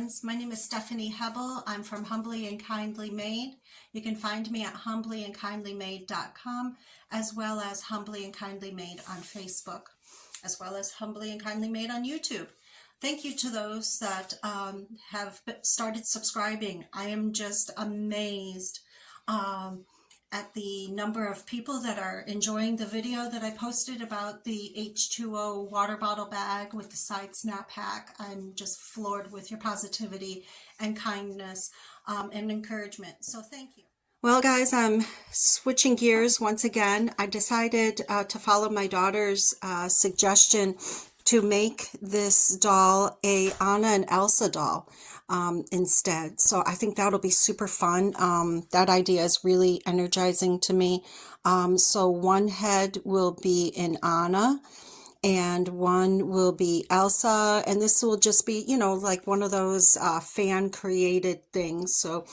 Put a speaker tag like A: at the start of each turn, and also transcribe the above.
A: friends. My name is Stephanie Hebel. I'm from Humbly and Kindly Made. You can find me at humblyandkindlymade.com, as well as Humbly and Kindly Made on Facebook, as well as Humbly and Kindly Made on YouTube. Thank you to those that have started subscribing. I am just amazed at the number of people that are enjoying the video that I posted about the H2O water bottle bag with the side snap hack. I'm just floored with your positivity and kindness and encouragement. So thank you. Well, guys, I'm switching gears once again. I decided to follow my daughter's suggestion to make this doll a Anna and Elsa doll instead. So I think that'll be super fun. That idea is really energizing to me. So one head will be in Anna and one will be Elsa, and this will just be, you know, like one of those fan created things. So